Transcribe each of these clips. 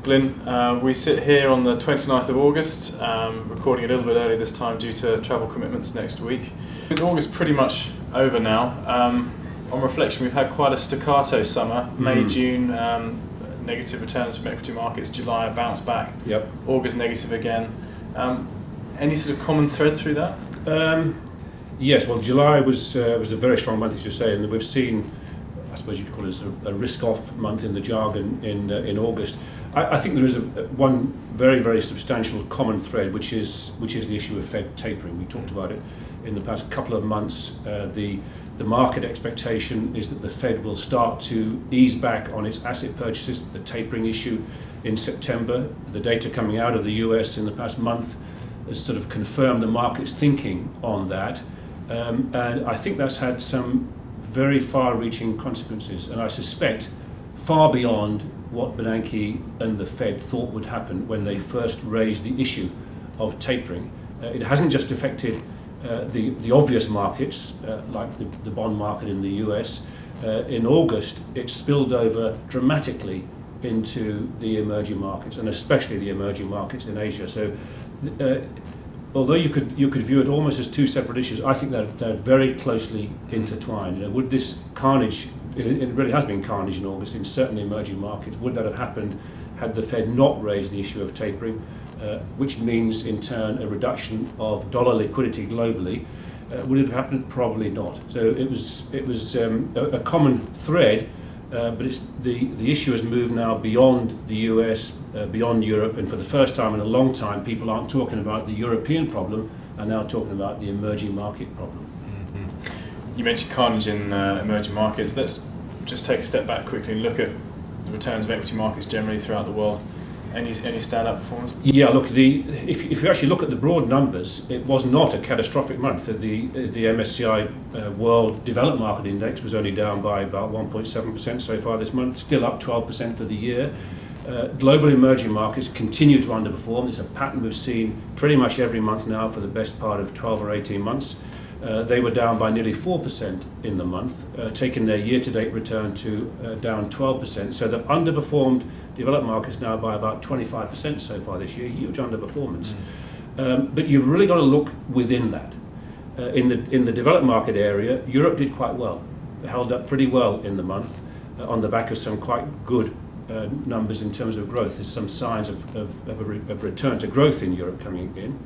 Glyn. We sit here on the 29th of August, recording a little bit early this time due to travel commitments next week. With August pretty much over now, on reflection we've had quite a staccato summer. May, June, negative returns from equity markets. July, a bounce back. Yep. August, negative again. Any sort of common thread through that? Yes, well, July was a very strong month, as you say, and we've seen, I suppose you'd call it a risk-off month in the jargon in August. I think there is one very, very substantial common thread, which is the issue of Fed tapering. We talked about it in the past couple of months. The market expectation is that the Fed will start to ease back on its asset purchases, the tapering issue in September. The data coming out of the US in the past month has sort of confirmed the market's thinking on that. And I think that's had some very far-reaching consequences, and I suspect far beyond what Bernanke and the Fed thought would happen when they first raised the issue of tapering. It hasn't just affected the obvious markets, like the bond market in the US. In August, it spilled over dramatically into the emerging markets, and especially the emerging markets in Asia. So although you could view it almost as two separate issues, I think they're very closely intertwined. Would this carnage, it really has been carnage in August in certain emerging markets, would that have happened had the Fed not raised the issue of tapering, which means in turn a reduction of dollar liquidity globally? Would it have happened? Probably not. So it was a common thread, but it's the issue has moved now beyond the US, beyond Europe, and for the first time in a long time, people aren't talking about the European problem, are now talking about the emerging market problem. You mentioned carnage in emerging markets. Let's just take a step back quickly and look at the returns of equity markets generally throughout the world. Any standout performers? Yeah, look, if you actually look at the broad numbers, it was not a catastrophic month. The MSCI World Developed Market Index was only down by about 1.7% so far this month, still up 12% for the year. Global emerging markets continue to underperform. It's a pattern we've seen pretty much every month now for the best part of 12 or 18 months. They were down by nearly 4% in the month, taking their year-to-date return to down 12%. So they've underperformed developed markets now by about 25% so far this year, huge underperformance. But you've really got to look within that. In the developed market area, Europe did quite well. It held up pretty well in the month on the back of some quite good numbers in terms of growth. There's some signs of a return to growth in Europe coming in.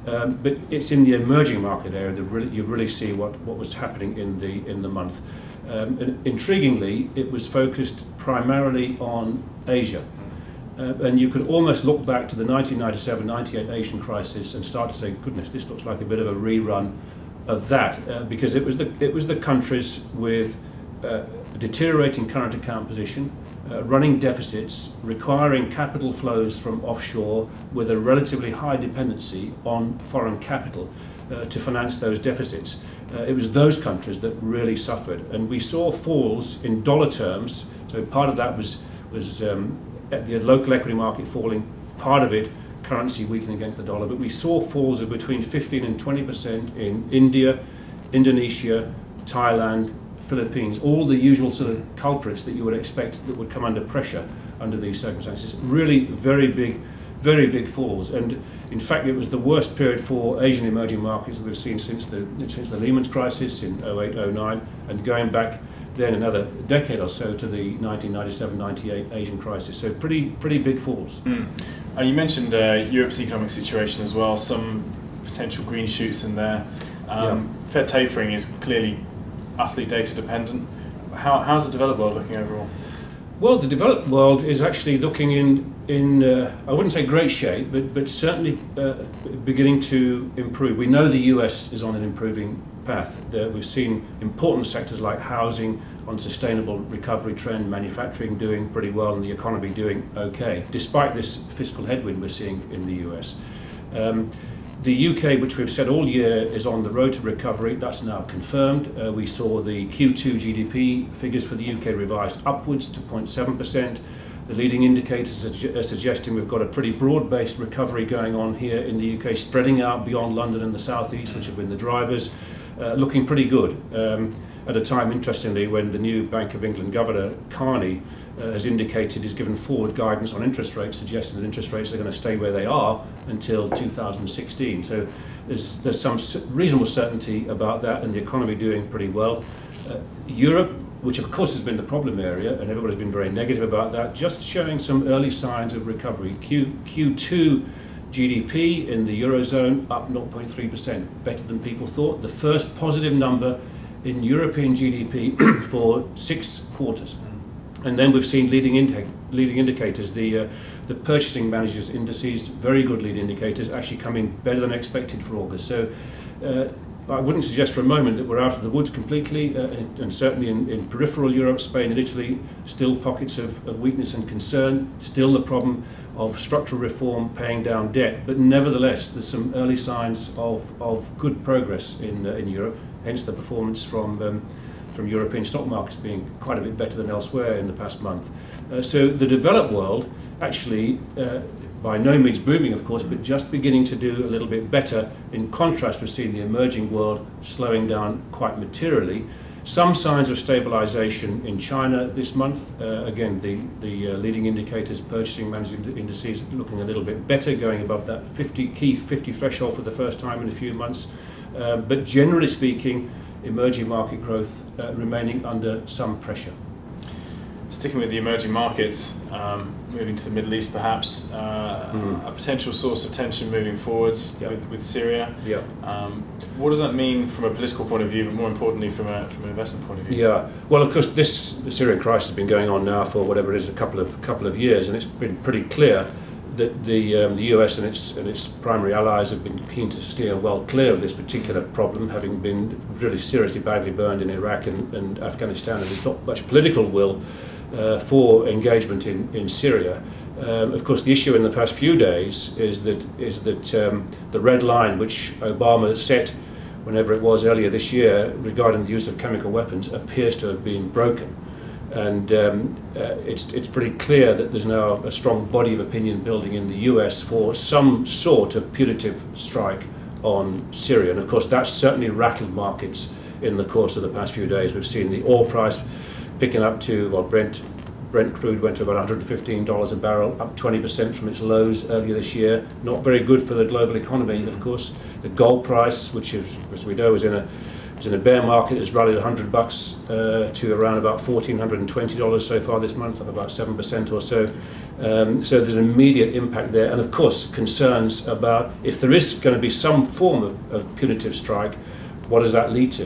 But it's in the emerging market area that you really see what was happening in the month. And intriguingly, it was focused primarily on Asia. And you could almost look back to the 1997-98 Asian crisis and start to say, goodness, this looks like a bit of a rerun of that, because it was the countries with deteriorating current account position, running deficits, requiring capital flows from offshore with a relatively high dependency on foreign capital to finance those deficits. It was those countries that really suffered, and we saw falls in dollar terms. So part of that was at the local equity market falling, part of it currency weakening against the dollar, but we saw falls of between 15 and 20% in India, Indonesia, Thailand, Philippines, all the usual sort of culprits that you would expect that would come under pressure under these circumstances. Really very big falls, and in fact it was the worst period for Asian emerging markets that we've seen since the Lehman crisis in 08-09, and going back then another decade or so to the 1997-98 Asian crisis. So pretty big falls. You mentioned Europe's economic situation as well, some potential green shoots in there. Fed tapering is clearly utterly data dependent. How's the developed world looking overall? Well, the developed world is actually looking in I wouldn't say great shape, but certainly beginning to improve. We know the US is on an improving path. We've seen important sectors like housing on sustainable recovery trend, manufacturing doing pretty well, and the economy doing okay, despite this fiscal headwind we're seeing in the US. The UK, which we've said all year, is on the road to recovery. That's now confirmed. We saw the Q2 GDP figures for the UK revised upwards to 0.7%. The leading indicators are suggesting we've got a pretty broad-based recovery going on here in the UK, spreading out beyond London and the southeast, which have been the drivers, looking pretty good. At a time, interestingly, when the new Bank of England Governor, Carney, has indicated, has given forward guidance on interest rates, suggesting that interest rates are going to stay where they are until 2016. So there's some reasonable certainty about that, and the economy doing pretty well. Europe, which of course has been the problem area, and everybody's been very negative about that, just showing some early signs of recovery. Q2 GDP in the Eurozone up 0.3%, better than people thought. The first positive number in European GDP for 6 quarters. And then we've seen leading indicators, the purchasing managers indices, very good lead indicators, actually coming better than expected for August. So I wouldn't suggest for a moment that we're out of the woods completely, and certainly in peripheral Europe, Spain and Italy, still pockets of weakness and concern, still the problem of structural reform paying down debt, but nevertheless there's some early signs of good progress in Europe, hence the performance from European stock markets being quite a bit better than elsewhere in the past month. So the developed world actually, by no means booming of course, but just beginning to do a little bit better. In contrast, we've seen the emerging world slowing down quite materially. Some signs of stabilization in China this month. Again, the leading indicators, purchasing managers indices, looking a little bit better, going above that 50 threshold for the first time in a few months. But generally speaking, emerging market growth remaining under some pressure. Sticking with the emerging markets, moving to the Middle East perhaps, a potential source of tension moving forwards with Syria. What does that mean from a political point of view, but more importantly from an investment point of view? Yeah, well, of course, the Syrian crisis has been going on now for whatever it is, a couple of years, and it's been pretty clear that the US and its primary allies have been keen to steer well clear of this particular problem, having been really seriously badly burned in Iraq and Afghanistan, and there's not much political will for engagement in Syria. Of course, the issue in the past few days is that the red line which Obama set whenever it was earlier this year regarding the use of chemical weapons appears to have been broken. And it's pretty clear that there's now a strong body of opinion building in the US for some sort of punitive strike on Syria. And of course, that's certainly rattled markets in the course of the past few days. We've seen the oil price picking up to, well, Brent crude went to about $115 a barrel, up 20% from its lows earlier this year. Not very good for the global economy, of course. The gold price, which is, as we know, is in a bear market, has rallied $100 to around about $1,420 so far this month, up about 7% or so. So there's an immediate impact there, and of course concerns about if there is going to be some form of punitive strike, what does that lead to?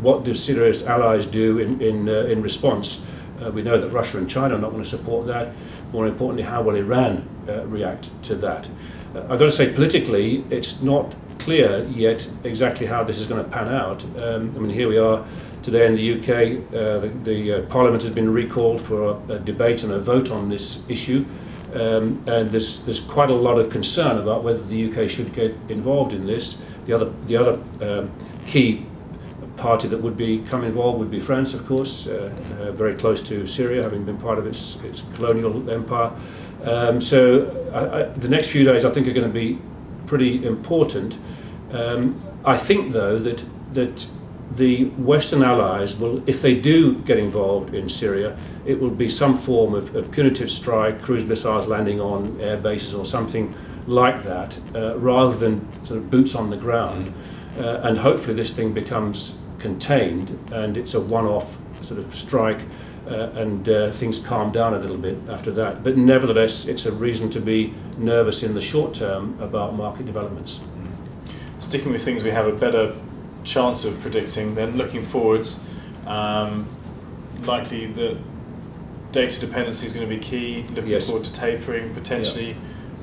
What do Syria's allies do in response? We know that Russia and China are not going to support that. More importantly, how will Iran react to that? I've got to say, politically, it's not clear yet exactly how this is going to pan out. I mean, here we are today in the UK. The Parliament has been recalled for a debate and a vote on this issue, and there's quite a lot of concern about whether the UK should get involved in this. The other key party that would become involved would be France, of course, very close to Syria, having been part of its colonial empire. So the next few days, I think, are going to be pretty important. I think, though, that the Western allies will, if they do get involved in Syria, it will be some form of punitive strike, cruise missiles landing on air bases or something like that, rather than sort of boots on the ground. And hopefully this thing becomes contained and it's a one-off sort of strike, and things calm down a little bit after that. But nevertheless, it's a reason to be nervous in the short term about market developments. Sticking with things we have a better chance of predicting, then looking forwards, likely the data dependency is going to be key. Looking forward to tapering, potentially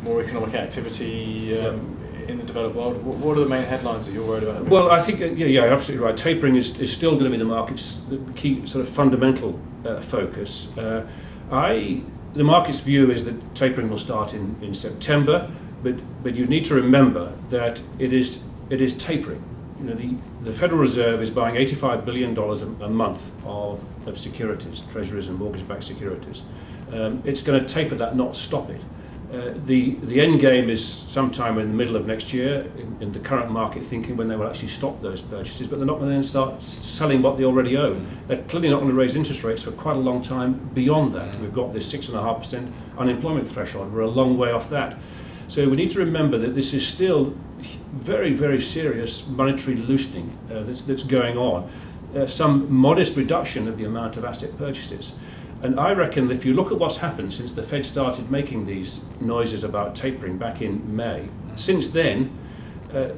more economic activity in the developed world. What are the main headlines that you're worried about? Well, I think, you're absolutely right. Tapering is still going to be the market's the key sort of fundamental focus. The market's view is that tapering will start in September, but you need to remember that it is tapering. You know, the Federal Reserve is buying $85 billion a month of securities, treasuries and mortgage-backed securities. It's going to taper that, not stop it. The end game is sometime in the middle of next year, in the current market thinking, when they will actually stop those purchases, but they're not going to then start selling what they already own. They're clearly not going to raise interest rates for quite a long time beyond that. We've got this 6.5% unemployment threshold. We're a long way off that. So we need to remember that this is still very, very serious monetary loosening that's going on. Some modest reduction of the amount of asset purchases. And I reckon if you look at what's happened since the Fed started making these noises about tapering back in May, since then, the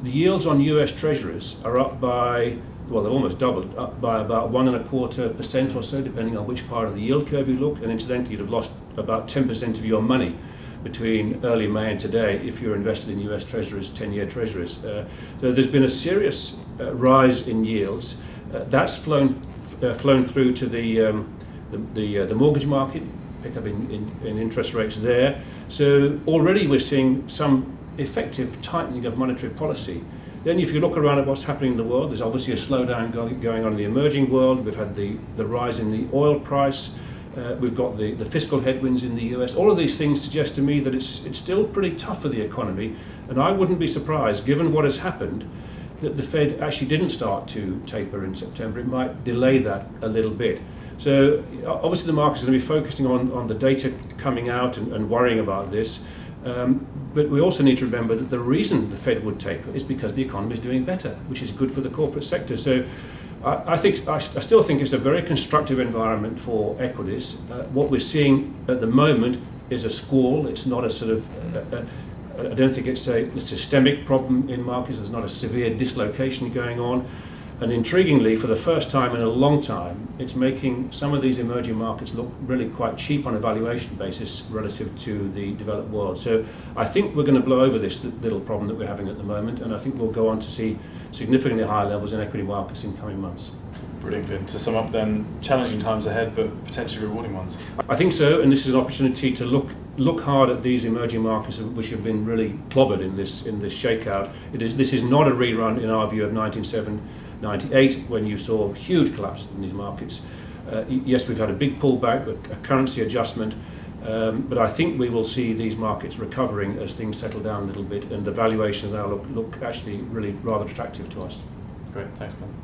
yields on US Treasuries are up by, well, they've almost doubled, up by about 1.25% or so, depending on which part of the yield curve you look. And incidentally, you'd have lost about 10% of your money between early May and today if you're invested in US Treasuries, 10-year Treasuries. So there's been a serious rise in yields. That's flown through to the mortgage market, pick up in interest rates there. So already we're seeing some effective tightening of monetary policy. Then if you look around at what's happening in the world, there's obviously a slowdown going on in the emerging world. We've had the rise in the oil price. We've got the fiscal headwinds in the US. All of these things suggest to me that it's still pretty tough for the economy. And I wouldn't be surprised, given what has happened, that the Fed actually didn't start to taper in September. It might delay that a little bit. So obviously the market is going to be focusing on the data coming out and worrying about this. But we also need to remember that the reason the Fed would taper is because the economy is doing better, which is good for the corporate sector. So I still think it's a very constructive environment for equities. What we're seeing at the moment is a squall. It's not a sort of I don't think it's a systemic problem in markets. There's not a severe dislocation going on. And intriguingly, for the first time in a long time, it's making some of these emerging markets look really quite cheap on a valuation basis relative to the developed world. So I think we're going to blow over this little problem that we're having at the moment, and I think we'll go on to see significantly higher levels in equity markets in coming months. Brilliant, Glyn. To sum up then, challenging times ahead, but potentially rewarding ones. I think so, and this is an opportunity to look hard at these emerging markets which have been really clobbered in this shakeout. This is not a rerun, in our view, of 1998, when you saw huge collapses in these markets. Yes, we've had a big pullback, a currency adjustment, but I think we will see these markets recovering as things settle down a little bit, and the valuations now look actually really rather attractive to us. Great, thanks, Glyn.